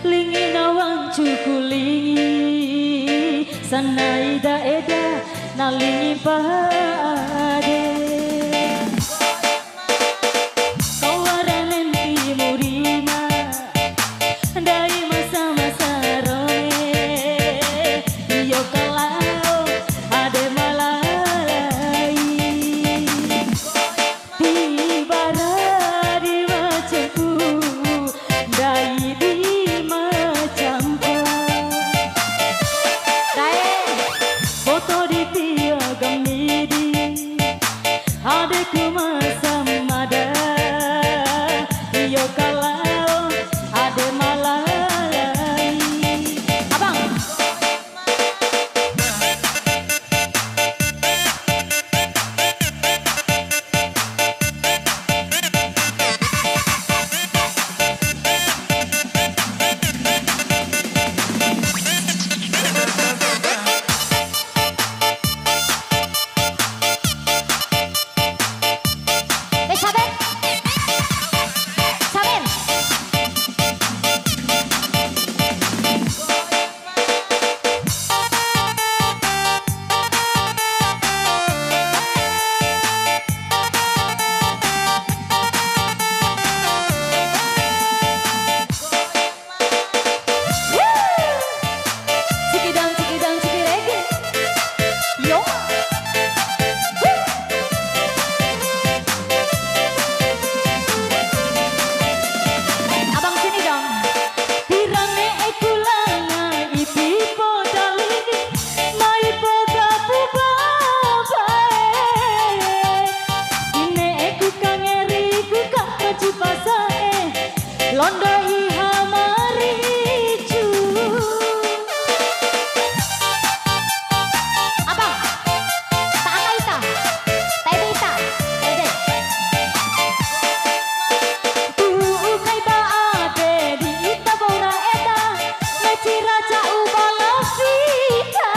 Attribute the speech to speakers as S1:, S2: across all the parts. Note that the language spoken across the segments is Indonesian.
S1: Lingi nawang cukuli Sanaida eda nalingi pade Kawaran timurima Dai masa-masa rone Iyo kalau ade malai Di barat di macamku Dai di macamku Dai foto di piagam midi Adekku masa mada Iyo kalau ade malai Abang Londo iha maricu Abang tak angka ita tak eda ita ede Bukai ba ade di ita bora eda Meci raja ubala vita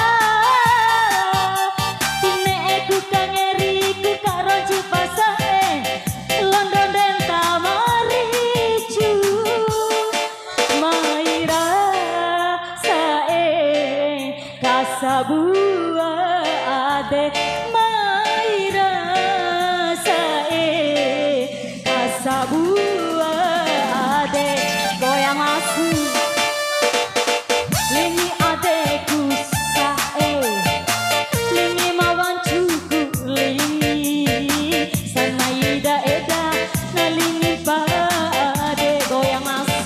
S1: Tine eku kangeri ku karo cupasa Londo denta maricu Kasabua ade Maira sae Kasabua ade goyang asu Lingi adeku sae Lingi mawan cuku lingi Sanaida eda nalingi pade goyang asu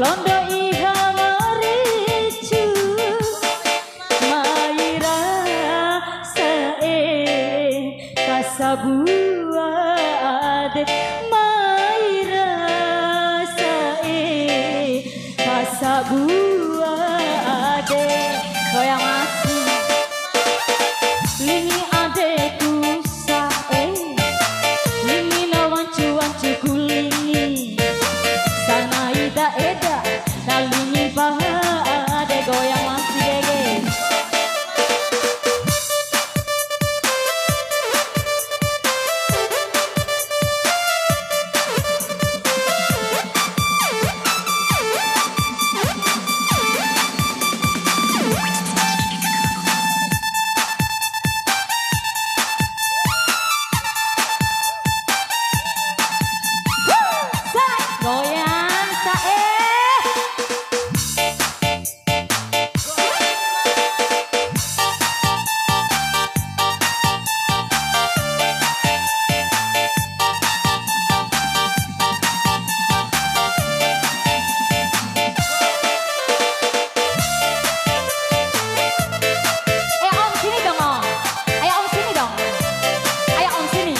S2: londo iha maricu maira sae kasabuade maira sae kasabuade goyang masih lingi adekku sae lingi lawan cuan kulingi sana ida eda nalingi bahade goyang masih gege goyang sae om sini dong om ayo om sini dong ayo om sini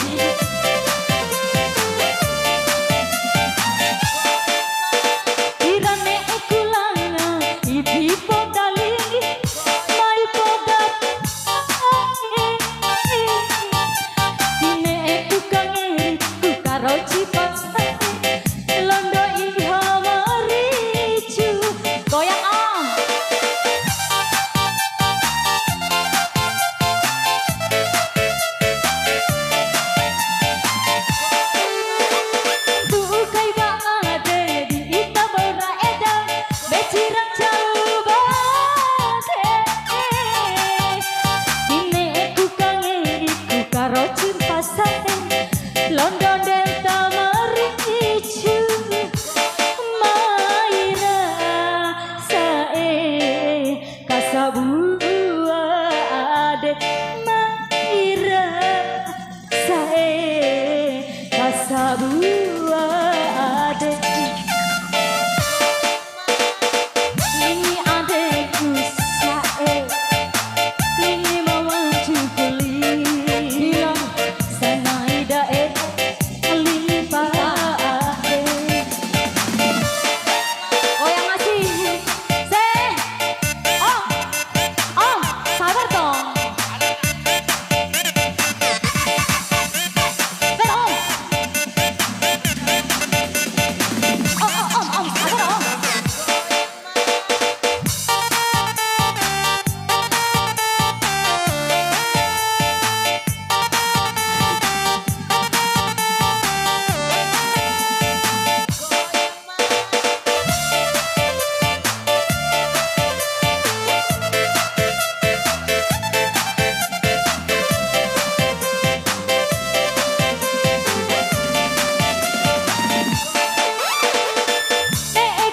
S2: irane ekulana ibi podali mai podat ine eku kangeri ku karo cipas londo iha maricu goyang om bukai baade di ita bora eda becirang jauh bade ine eku kangeri ku karo cimpasane londo delta maricu maira sae kasabuade maira sae kasabuade lingi adekku sae lingi mawaju kuli sana ida lingi bahade goyang masih se om sabar dong om sabar om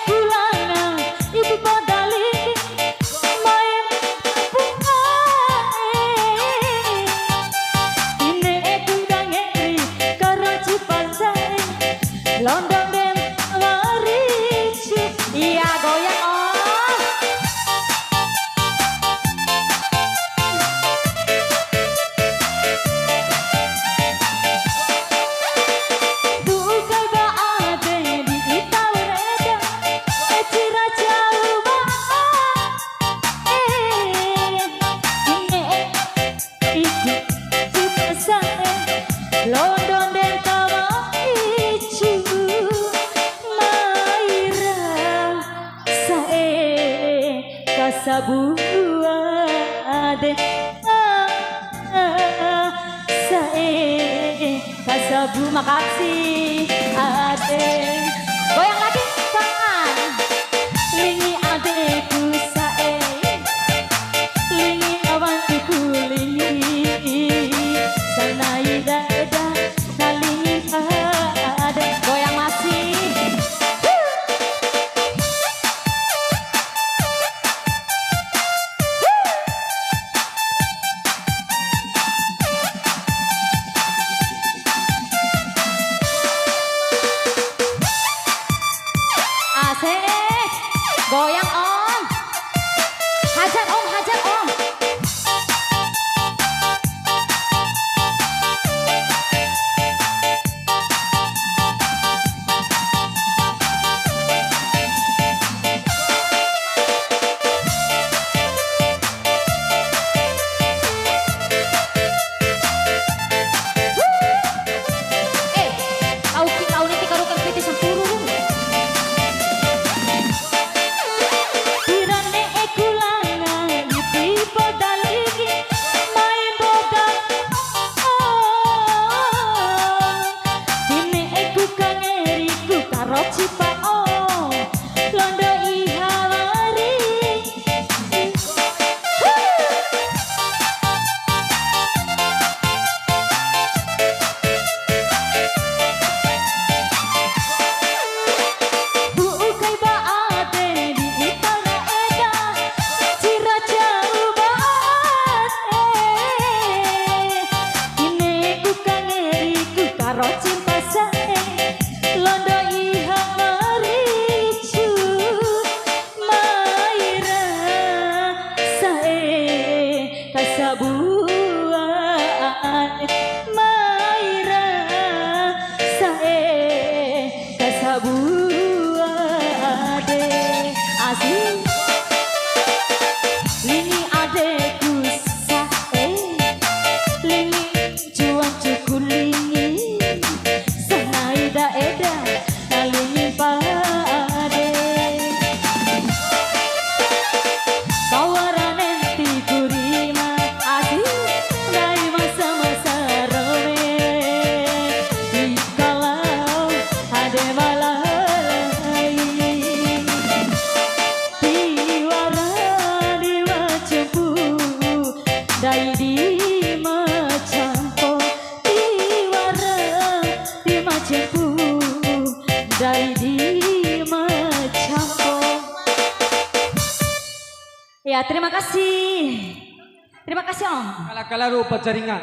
S2: kulana ibu podali main bungae ine eku kangeri karo cipansai londong den maricu iya goyang om bukai baade di ita bereda becira jauh bade ine iku cipasane london delta maricu maira sae kasabuade sae kasabu makasih ade goyang lagi tangan lingi adekku sae lingi awan kulingi sana ida eda nalingi ada goyang masih Asik. Goyang om. Hajar om, hajar om. Ya, terima kasih. Terima kasih Om.
S3: Kala-kala rupa jaringan.